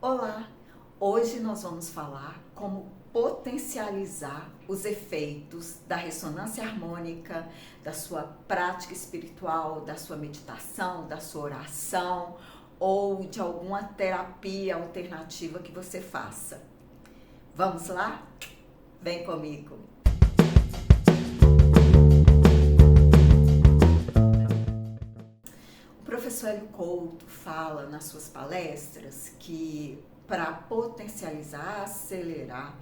Olá! Hoje nós vamos falar como potencializar os efeitos da ressonância harmônica, da sua prática espiritual, da sua meditação, da sua oração ou de alguma terapia alternativa que você faça. Vamos lá? Vem comigo! O professor Hélio Couto fala nas suas palestras que para potencializar, acelerar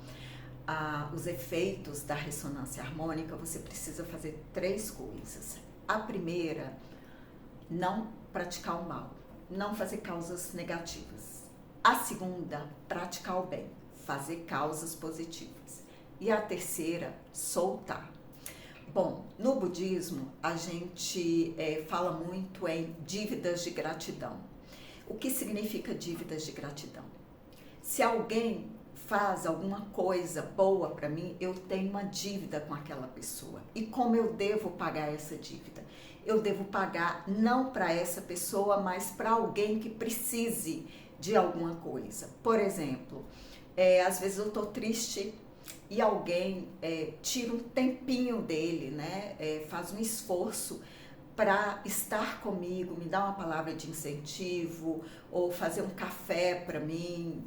os efeitos da ressonância harmônica, você precisa fazer 3 coisas. A primeira, não praticar o mal, não fazer causas negativas. A segunda, praticar o bem, fazer causas positivas. E a terceira, soltar. Bom, no budismo a gente fala muito em dívidas de gratidão. O que significa dívidas de gratidão? Se alguém faz alguma coisa boa para mim, eu tenho uma dívida com aquela pessoa. E como eu devo pagar essa dívida? Eu devo pagar não para essa pessoa, mas para alguém que precise de alguma coisa. Por exemplo, às vezes eu estou triste e alguém tira um tempinho dele, né? Faz um esforço para estar comigo, me dar uma palavra de incentivo ou fazer um café para mim,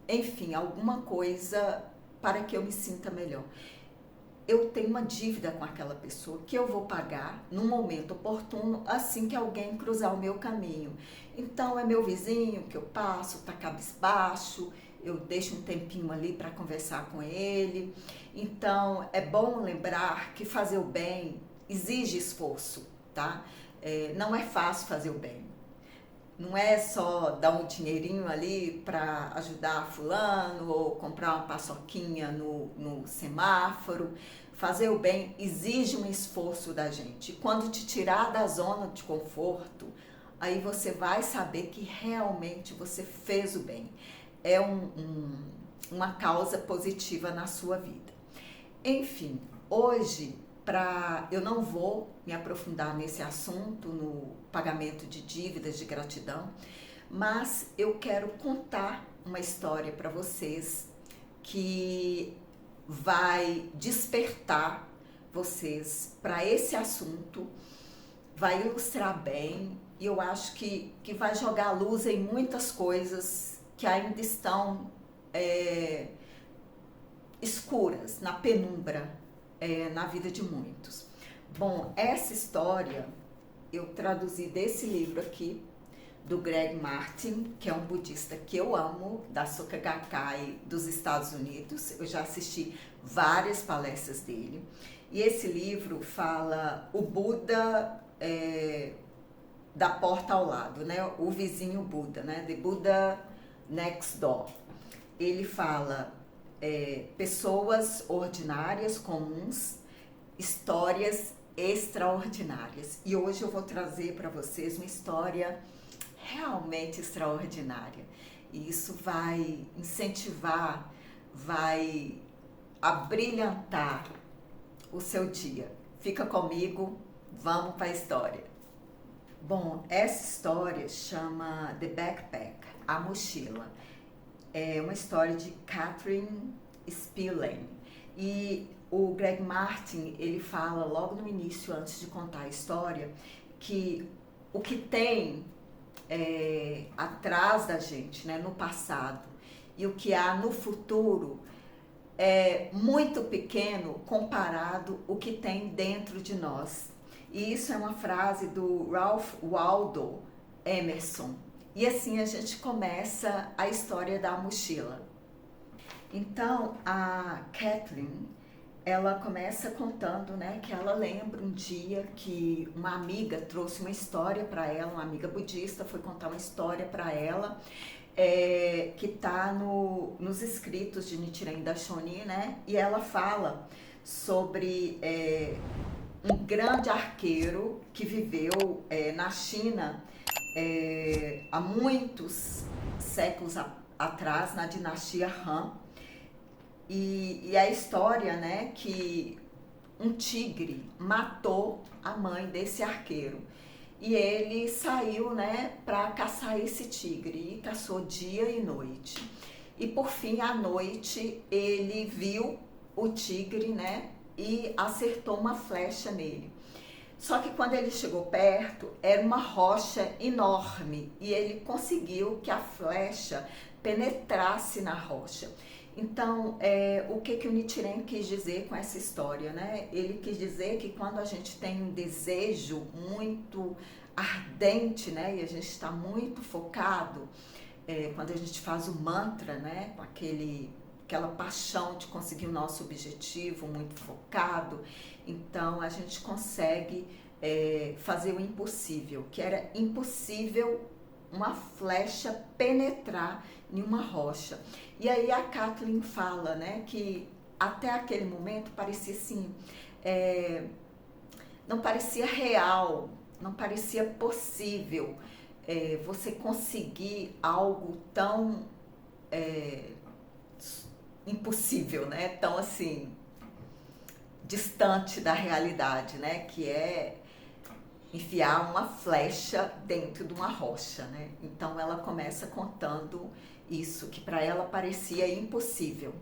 enfim, alguma coisa para que eu me sinta melhor. Eu tenho uma dívida com aquela pessoa que eu vou pagar no momento oportuno, assim que alguém cruzar o meu caminho. Então é meu vizinho que eu passo, tá cabisbaixo, eu deixo um tempinho ali para conversar com ele. Então é bom lembrar que fazer o bem exige esforço, tá? Não é fácil fazer o bem. Não é só dar um dinheirinho ali para ajudar fulano ou comprar uma paçoquinha no semáforo. Fazer o bem exige um esforço da gente. Quando te tirar da zona de conforto, aí você vai saber que realmente você fez o bem. É uma causa positiva na sua vida. Enfim, hoje eu não vou me aprofundar nesse assunto, no pagamento de dívidas de gratidão, mas eu quero contar uma história para vocês que vai despertar vocês para esse assunto, vai ilustrar bem e eu acho que vai jogar luz em muitas coisas que ainda estão escuras, na penumbra, na vida de muitos. Bom, essa história eu traduzi desse livro aqui, do Greg Martin, que é um budista que eu amo, da Soka Gakkai dos Estados Unidos. Eu já assisti várias palestras dele. E esse livro fala o Buda da porta ao lado, né? O vizinho Buda, né? The Buddha Next Door. Ele fala pessoas ordinárias, comuns, histórias extraordinárias. E hoje eu vou trazer para vocês uma história realmente extraordinária. E isso vai incentivar, vai abrilhantar o seu dia. Fica comigo, vamos para a história. Bom, essa história chama The Backpack, a mochila. É uma história de Catherine Spillane. E o Greg Martin, ele fala logo no início, antes de contar a história, que o que tem atrás da gente, né, no passado, e o que há no futuro é muito pequeno comparado ao que tem dentro de nós. E isso é uma frase do Ralph Waldo Emerson. E assim a gente começa a história da mochila. Então, a Kathleen, ela começa contando, né, que ela lembra um dia que uma amiga trouxe uma história para ela, uma amiga budista foi contar uma história para ela, que está nos escritos de Nichiren Daishonin, né, e ela fala sobre um grande arqueiro que viveu na China há muitos séculos atrás, na dinastia Han. E a história, né, que um tigre matou a mãe desse arqueiro. e ele saiu, né, para caçar esse tigre, e caçou dia e noite. E por fim, à noite, ele viu o tigre, né, e acertou uma flecha nele. Só que quando ele chegou perto, era uma rocha enorme e ele conseguiu que a flecha penetrasse na rocha. Então, o que o Nichiren quis dizer com essa história, né? Ele quis dizer que quando a gente tem um desejo muito ardente, né, e a gente está muito focado, quando a gente faz o mantra, né, com aquela paixão de conseguir o nosso objetivo, muito focado, então a gente consegue fazer o impossível, que era impossível uma flecha penetrar em uma rocha. E aí a Kathleen fala, né, que até aquele momento parecia assim, não parecia real, não parecia possível você conseguir algo tão impossível, né? Tão assim, distante da realidade, né? Que é enfiar uma flecha dentro de uma rocha, né? Então ela começa contando isso, que para ela parecia impossível.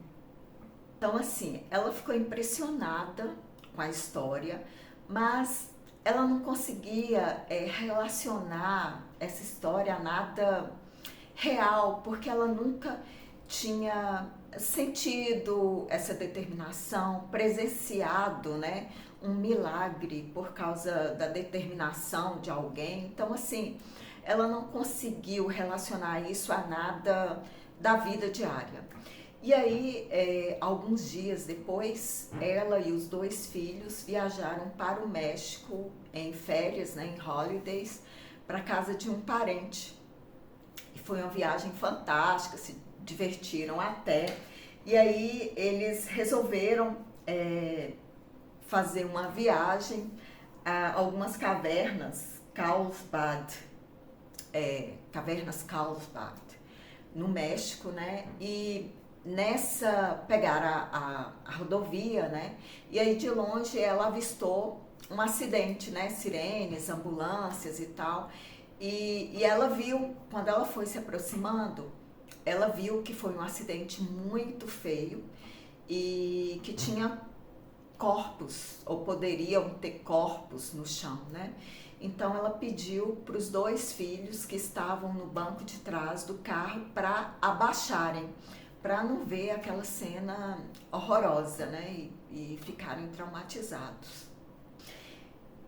Então assim, ela ficou impressionada com a história, mas ela não conseguia relacionar essa história a nada real, porque ela nunca tinha sentido essa determinação, presenciado, né, um milagre por causa da determinação de alguém. Então, assim, ela não conseguiu relacionar isso a nada da vida diária. E aí, alguns dias depois, ela e os 2 filhos viajaram para o México em férias, né, em holidays, para casa de um parente. E foi uma viagem fantástica, se divertiram até. E aí eles resolveram fazer uma viagem a algumas cavernas, Carlsbad, cavernas Carlsbad, no México, né? E pegaram a rodovia, né? E aí de longe ela avistou um acidente, né? Sirenes, ambulâncias e tal. E ela viu, quando ela foi se aproximando, ela viu que foi um acidente muito feio e que tinha corpos, ou poderiam ter corpos no chão, né? Então ela pediu para os 2 filhos que estavam no banco de trás do carro para abaixarem, para não ver aquela cena horrorosa, né? E ficarem traumatizados.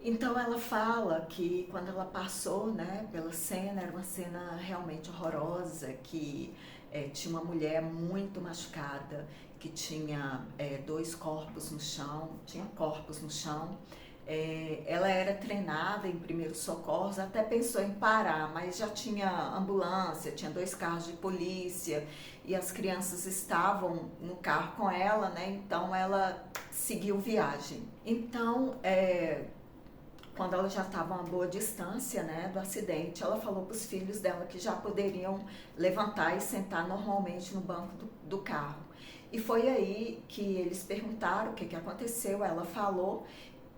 Então ela fala que quando ela passou, né, pela cena, era uma cena realmente horrorosa, que tinha uma mulher muito machucada, que tinha 2 corpos no chão, tinha corpos no chão. Ela era treinada em primeiros socorros, até pensou em parar, mas já tinha ambulância, tinha 2 carros de polícia e as crianças estavam no carro com ela, né? Então ela seguiu viagem. Então, quando ela já estava a uma boa distância, né, do acidente, ela falou para os filhos dela que já poderiam levantar e sentar normalmente no banco do carro. E foi aí que eles perguntaram o que aconteceu, ela falou,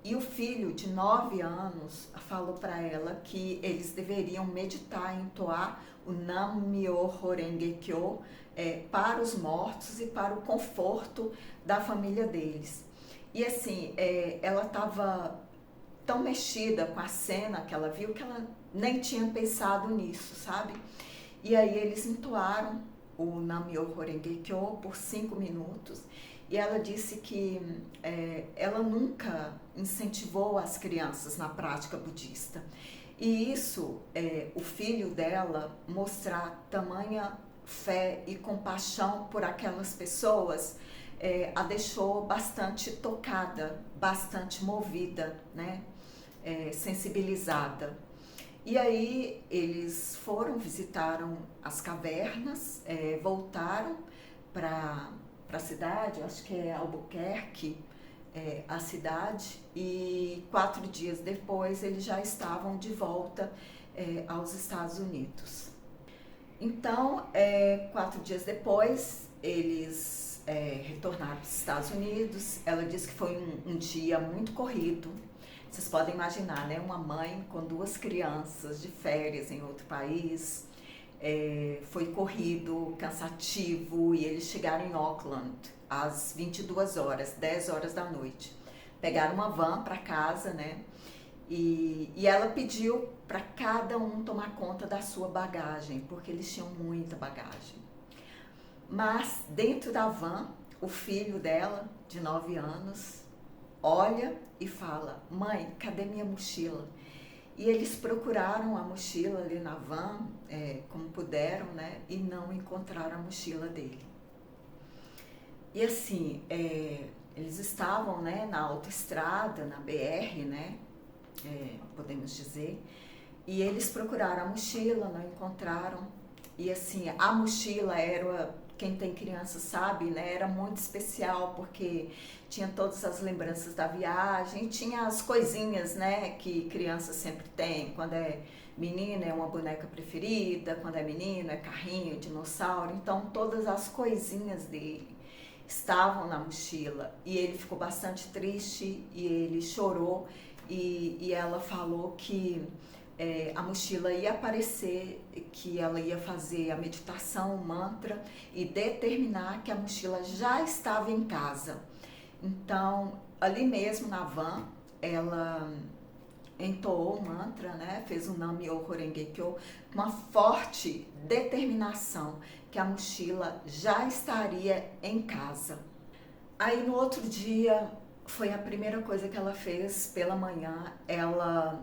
e o filho de 9 anos falou para ela que eles deveriam meditar e entoar o Nam-myoho Renge-kyo para os mortos e para o conforto da família deles. E assim, ela estava tão mexida com a cena que ela viu que ela nem tinha pensado nisso, sabe? E aí eles entoaram o Nam-myoho Renge-kyo por 5 minutos e ela disse que ela nunca incentivou as crianças na prática budista. E isso, o filho dela mostrar tamanha fé e compaixão por aquelas pessoas, a deixou bastante tocada, bastante movida, né? Sensibilizada. E aí eles visitaram as cavernas, voltaram para a cidade, acho que é Albuquerque, a cidade, e 4 dias depois eles já estavam de volta aos Estados Unidos. Então, 4 dias depois, eles retornaram para os Estados Unidos. Ela disse que foi um dia muito corrido, Vocês podem imaginar, né? Uma mãe com 2 crianças de férias em outro país. Foi corrido, cansativo, e eles chegaram em Auckland às 22 horas, 10 horas da noite. Pegaram uma van para casa, né? E ela pediu para cada um tomar conta da sua bagagem, porque eles tinham muita bagagem. Mas dentro da van, o filho dela, de 9 anos, olha e fala: mãe, cadê minha mochila? E eles procuraram a mochila ali na van, como puderam, né? E não encontraram a mochila dele. E assim, eles estavam, né, na autoestrada, na BR, né? Podemos dizer. E eles procuraram a mochila, não encontraram. E assim, a mochila era, quem tem criança sabe, né? Era muito especial, porque tinha todas as lembranças da viagem, tinha as coisinhas, né, que criança sempre tem. Quando é menina é uma boneca preferida, quando é menino é carrinho, dinossauro. Então todas as coisinhas dele estavam na mochila. E ele ficou bastante triste e ele chorou, e ela falou que a mochila ia aparecer, que ela ia fazer a meditação, o mantra, e determinar que a mochila já estava em casa. Então, ali mesmo na van, ela entoou o mantra, né? Fez um Nam-myoho Renge-kyo, com uma forte determinação que a mochila já estaria em casa. Aí no outro dia, foi a primeira coisa que ela fez pela manhã. Ela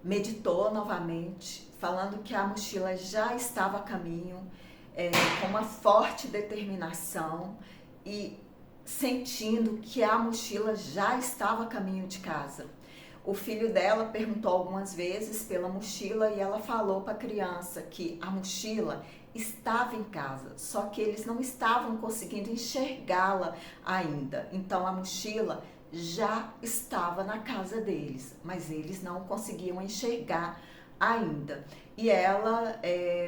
meditou novamente, falando que a mochila já estava a caminho, com uma forte determinação e sentindo que a mochila já estava a caminho de casa. O filho dela perguntou algumas vezes pela mochila e ela falou para a criança que a mochila estava em casa, só que eles não estavam conseguindo enxergá-la ainda. Então a mochila já estava na casa deles, mas eles não conseguiam enxergar ainda. E ela,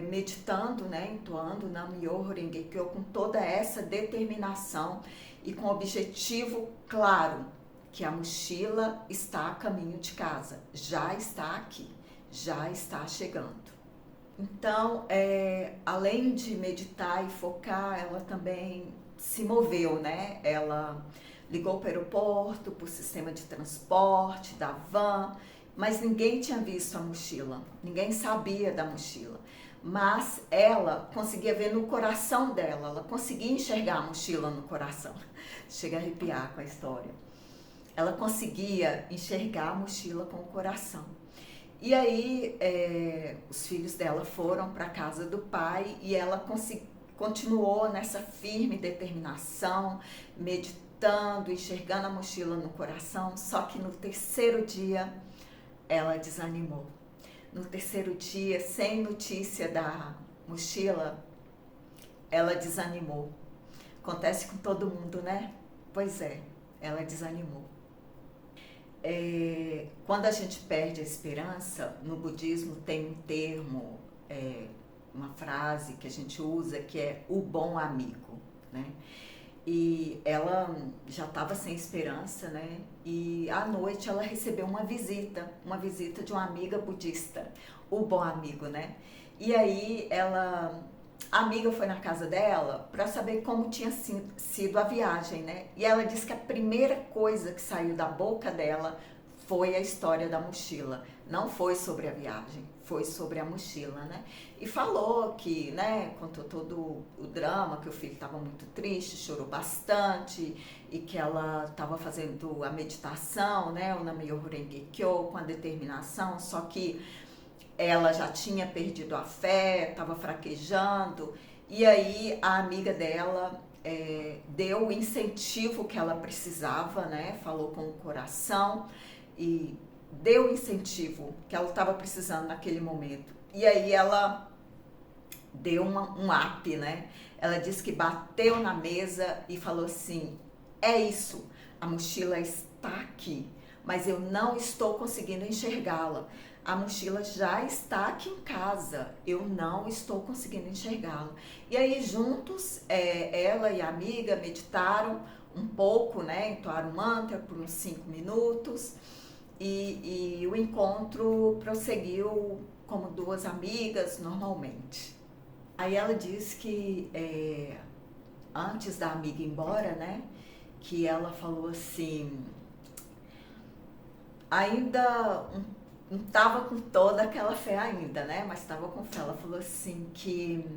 meditando, né, entoando Nam-myoho Renge-kyo com toda essa determinação e com o objetivo claro, que a mochila está a caminho de casa, já está aqui, já está chegando. Então, além de meditar e focar, ela também se moveu, né? Ela ligou para o aeroporto, para o sistema de transporte, da van, mas ninguém tinha visto a mochila, ninguém sabia da mochila. Mas ela conseguia ver no coração dela, ela conseguia enxergar a mochila no coração. Chega a arrepiar com a história. Ela conseguia enxergar a mochila com o coração. E aí, os filhos dela foram para a casa do pai e ela continuou nessa firme determinação, meditando, enxergando a mochila no coração. Só que no terceiro dia, ela desanimou. No terceiro dia, sem notícia da mochila, ela desanimou. Acontece com todo mundo, né? Pois é, ela desanimou. Quando a gente perde a esperança, no budismo tem um termo, uma frase que a gente usa, que é o bom amigo, né? E ela já estava sem esperança, né? E à noite ela recebeu uma visita de uma amiga budista, o bom amigo, né? E aí a amiga foi na casa dela para saber como tinha sido a viagem, né? E ela disse que a primeira coisa que saiu da boca dela foi a história da mochila. Não foi sobre a viagem, foi sobre a mochila, né? E falou que, né, contou todo o drama, que o filho estava muito triste, chorou bastante, e que ela estava fazendo a meditação, né, o Nam-myoho Renge-kyo, com a determinação, só que ela já tinha perdido a fé, estava fraquejando, e aí a amiga dela deu o incentivo que ela precisava, né, falou com o coração, e deu o incentivo que ela estava precisando naquele momento. E aí ela deu um up, né? Ela disse que bateu na mesa e falou assim: é isso, a mochila está aqui, mas eu não estou conseguindo enxergá-la. A mochila já está aqui em casa, eu não estou conseguindo enxergá-la. E aí juntos, ela e a amiga meditaram um pouco, né? Entoaram o mantra por uns 5 minutos. e o encontro prosseguiu como duas amigas normalmente. Aí ela disse que antes da amiga ir embora, né, que ela falou assim, ainda não estava com toda aquela fé ainda, né, mas estava com fé. Ela falou assim que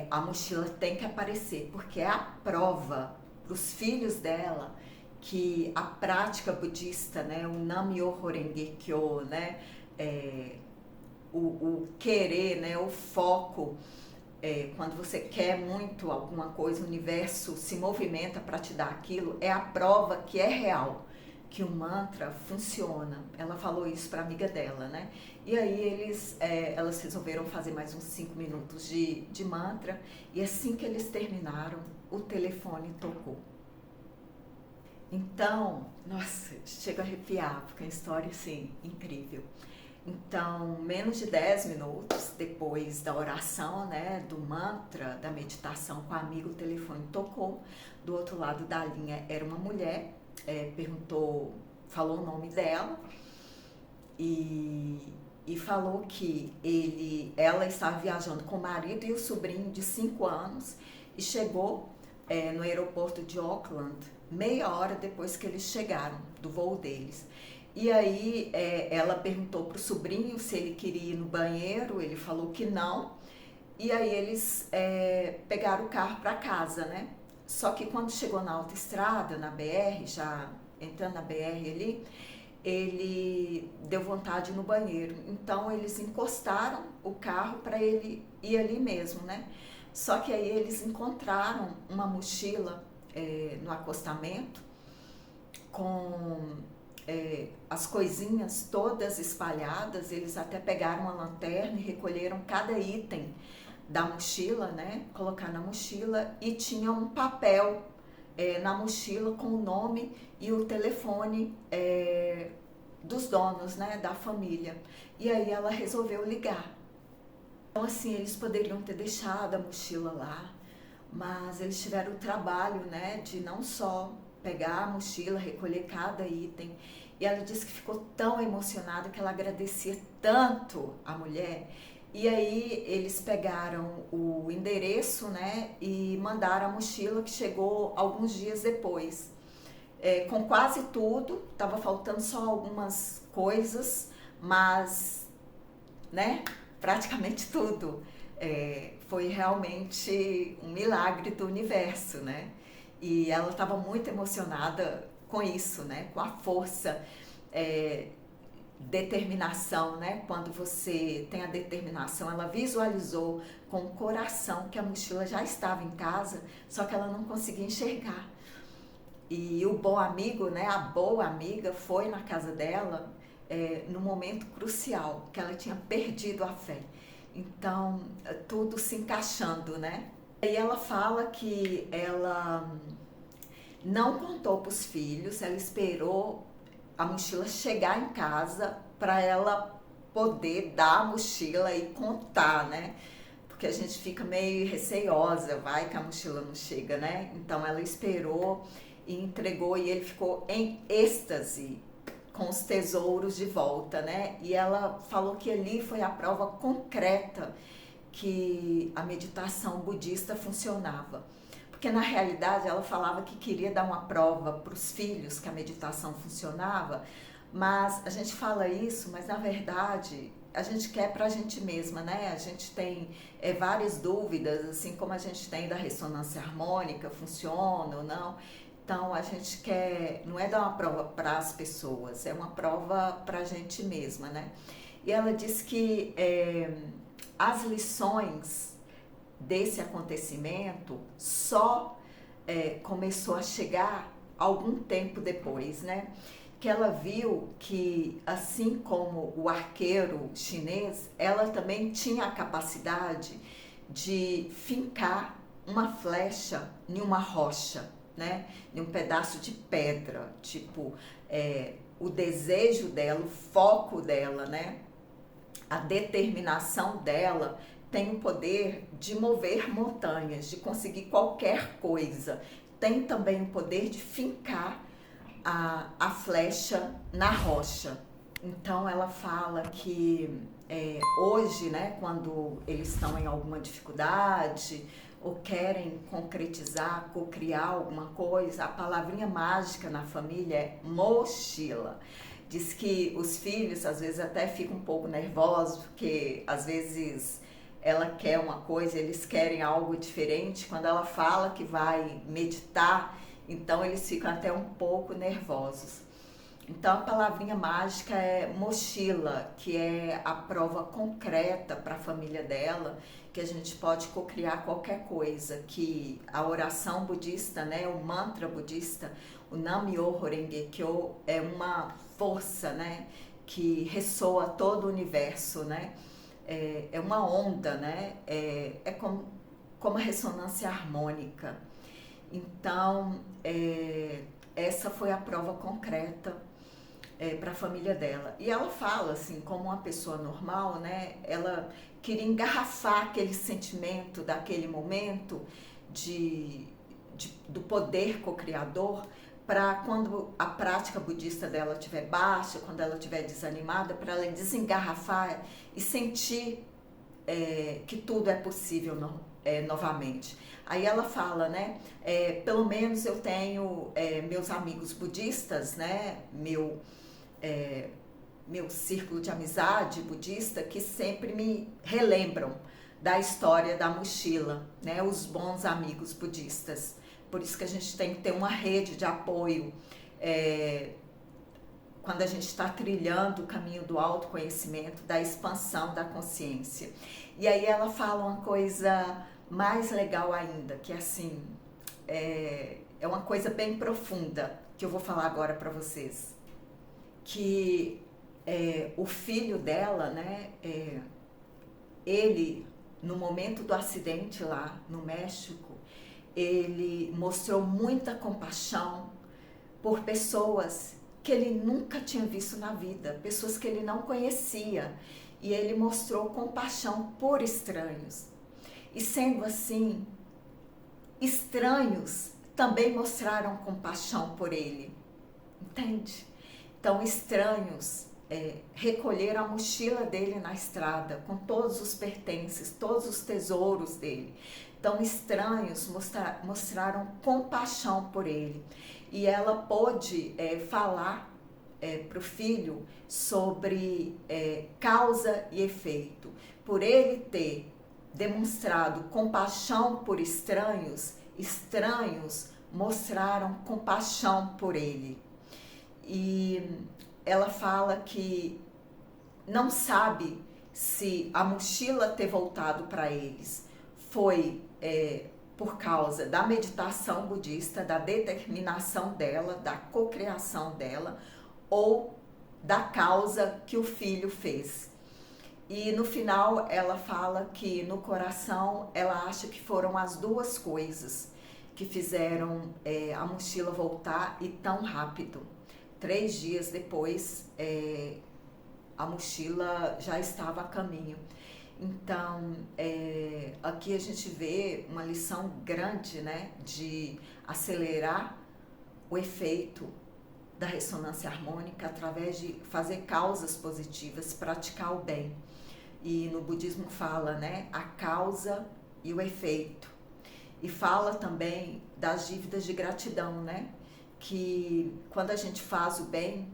a mochila tem que aparecer, porque é a prova para os filhos dela que a prática budista, né, o Nam-myoho Renge-kyo, né, o querer, né, o foco, quando você quer muito alguma coisa, o universo se movimenta para te dar aquilo, é a prova que é real, que o mantra funciona. Ela falou isso para a amiga dela, né? E aí elas resolveram fazer mais uns 5 minutos de mantra, e assim que eles terminaram, o telefone tocou. Então, nossa, chega a arrepiar, porque é uma história, assim, incrível. Então, menos de 10 minutos depois da oração, né, do mantra, da meditação com a amiga, o telefone tocou. Do outro lado da linha era uma mulher, falou o nome dela e falou que ela estava viajando com o marido e o sobrinho de 5 anos e chegou no aeroporto de Auckland meia hora depois que eles chegaram do voo deles. E aí ela perguntou para o sobrinho se ele queria ir no banheiro, ele falou que não. E aí eles pegaram o carro para casa, né? Só que quando chegou na autoestrada, na BR, já entrando na BR ali, ele deu vontade de ir no banheiro. Então eles encostaram o carro para ele ir ali mesmo, né? Só que aí eles encontraram uma mochila no acostamento com as coisinhas todas espalhadas. Eles até pegaram uma lanterna e recolheram cada item da mochila, né? Colocar na mochila, e tinha um papel na mochila com o nome e o telefone dos donos, né? Da família. E aí ela resolveu ligar. Então, assim, eles poderiam ter deixado a mochila lá, mas eles tiveram o trabalho, né? De não só pegar a mochila, recolher cada item. E ela disse que ficou tão emocionada que ela agradecia tanto a mulher. E aí eles pegaram o endereço, né, e mandaram a mochila, que chegou alguns dias depois. Com quase tudo, estava faltando só algumas coisas, mas, né, praticamente tudo. Foi realmente um milagre do universo, né? E ela estava muito emocionada com isso, né? Com a força, determinação, né? Quando você tem a determinação, ela visualizou com o coração que a mochila já estava em casa, só que ela não conseguia enxergar. E o bom amigo, né? A boa amiga foi na casa dela no momento crucial, que ela tinha perdido a fé. Então, tudo se encaixando, né? E ela fala que ela não contou para os filhos, ela esperou a mochila chegar em casa para ela poder dar a mochila e contar, né? Porque a gente fica meio receiosa, vai que a mochila não chega, né? Então ela esperou e entregou, e ele ficou em êxtase com os tesouros de volta, né? E ela falou que ali foi a prova concreta que a meditação budista funcionava. Porque na realidade ela falava que queria dar uma prova para os filhos que a meditação funcionava, mas a gente fala isso, mas na verdade a gente quer para a gente mesma, né? A gente tem várias dúvidas, assim como a gente tem da ressonância harmônica, funciona ou não. Então a gente quer, não é dar uma prova para as pessoas, é uma prova para a gente mesma, né? E ela disse que as lições desse acontecimento só começou a chegar algum tempo depois, né? Que ela viu que, assim como o arqueiro chinês, ela também tinha a capacidade de fincar uma flecha em uma rocha, né? Em um pedaço de pedra, tipo, o desejo dela, o foco dela, né? A determinação dela tem o poder de mover montanhas, de conseguir qualquer coisa. Tem também o poder de fincar a flecha na rocha. Então ela fala que hoje, né, quando eles estão em alguma dificuldade ou querem concretizar, cocriar alguma coisa, a palavrinha mágica na família é mochila. Diz que os filhos às vezes até ficam um pouco nervosos, porque às vezes ela quer uma coisa, eles querem algo diferente. Quando ela fala que vai meditar, então eles ficam até um pouco nervosos. Então a palavrinha mágica é mochila, que é a prova concreta para a família dela, que a gente pode cocriar qualquer coisa, que a oração budista, né, o mantra budista, o Nam-myoho Renge-kyo, é uma força, né, que ressoa todo o universo, né? É uma onda, né? É como a ressonância harmônica. Então, essa foi a prova concreta para a família dela. E ela fala, assim, como uma pessoa normal, né? Ela queria engarrafar aquele sentimento daquele momento do poder co-criador, para quando a prática budista dela estiver baixa, quando ela estiver desanimada, para ela desengarrafar e sentir que tudo é possível novamente. Aí ela fala, né, pelo menos eu tenho meus amigos budistas, né, meu círculo de amizade budista, que sempre me relembram da história da mochila, né, os bons amigos budistas. Por isso que a gente tem que ter uma rede de apoio quando a gente está trilhando o caminho do autoconhecimento, da expansão da consciência. E aí ela fala uma coisa mais legal ainda, que assim, é uma coisa bem profunda, que eu vou falar agora para vocês. Que o filho dela, né, ele, no momento do acidente lá no México, ele mostrou muita compaixão por pessoas que ele nunca tinha visto na vida, pessoas que ele não conhecia, e ele mostrou compaixão por estranhos. E sendo assim, estranhos também mostraram compaixão por ele, entende? Então, estranhos recolheram a mochila dele na estrada, com todos os pertences, todos os tesouros dele. Então, estranhos mostraram compaixão por ele. E ela pôde falar para o filho sobre causa e efeito. Por ele ter demonstrado compaixão por estranhos, estranhos mostraram compaixão por ele. E ela fala que não sabe se a mochila ter voltado para eles foi por causa da meditação budista, da determinação dela, da cocriação dela, ou da causa que o filho fez. E no final ela fala que no coração ela acha que foram as duas coisas que fizeram a mochila voltar e tão rápido. 3 dias depois, a mochila já estava a caminho. Então, aqui a gente vê uma lição grande, né, de acelerar o efeito da ressonância harmônica através de fazer causas positivas, praticar o bem. E no budismo fala, né, a causa e o efeito. E fala também das dívidas de gratidão, né, que quando a gente faz o bem,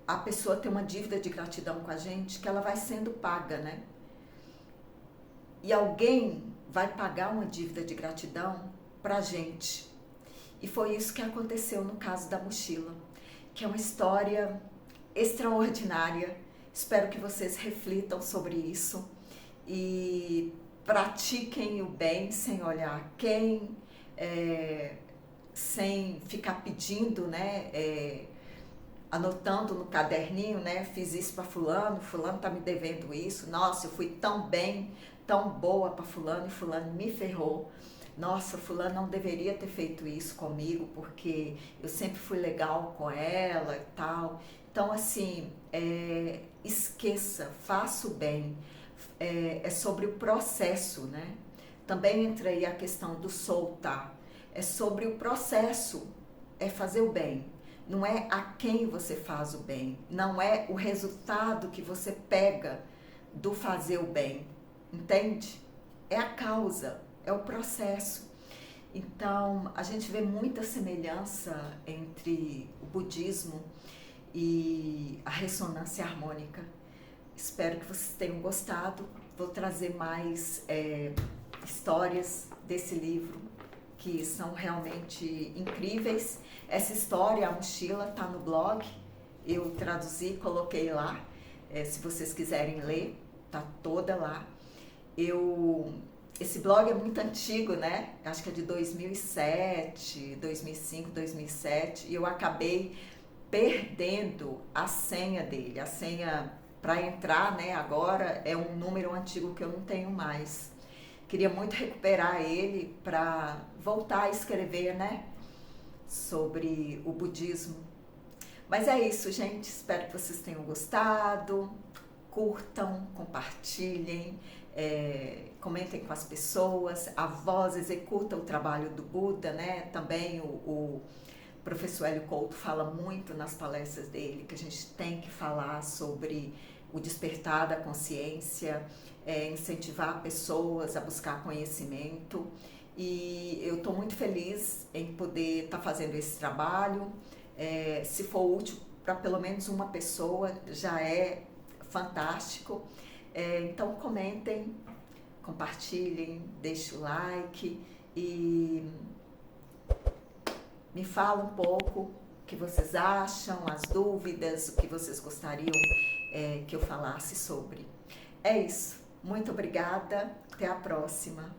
a pessoa tem uma dívida de gratidão com a gente que ela vai sendo paga, né? E alguém vai pagar uma dívida de gratidão pra gente. E foi isso que aconteceu no caso da mochila, que é uma história extraordinária. Espero que vocês reflitam sobre isso e pratiquem o bem sem olhar quem, sem ficar pedindo, né? Anotando no caderninho, né? Fiz isso para fulano tá me devendo isso. Nossa, eu fui tão bem, tão boa para fulano e fulano me ferrou. Nossa, fulano não deveria ter feito isso comigo porque eu sempre fui legal com ela e tal. Então, assim, esqueça, faça o bem. É sobre o processo, né? Também entra aí a questão do soltar. É sobre o processo é fazer o bem. Não é a quem você faz o bem. Não é o resultado que você pega do fazer o bem. Entende? É a causa, é o processo. Então, a gente vê muita semelhança entre o budismo e a ressonância harmônica. Espero que vocês tenham gostado. Vou trazer mais histórias desse livro que são realmente incríveis. Essa história, a mochila, está no blog. Eu traduzi, coloquei lá. Se vocês quiserem ler, está toda lá. Esse blog é muito antigo, né? Acho que é de 2007, 2005, 2007. E eu acabei perdendo a senha dele. A senha para entrar, né, agora é um número antigo que eu não tenho mais. Queria muito recuperar ele para voltar a escrever, né, sobre o budismo. Mas é isso, gente. Espero que vocês tenham gostado. Curtam, compartilhem, comentem com as pessoas. A voz executa o trabalho do Buda, né? Também o professor Hélio Couto fala muito nas palestras dele que a gente tem que falar sobre o despertar da consciência, incentivar pessoas a buscar conhecimento. E eu estou muito feliz em poder estar fazendo esse trabalho. Se for útil para pelo menos uma pessoa, já é fantástico. Então comentem, compartilhem, deixem o like e me fala um pouco o que vocês acham, as dúvidas, o que vocês gostariam que eu falasse sobre. É isso. Muito obrigada. Até a próxima.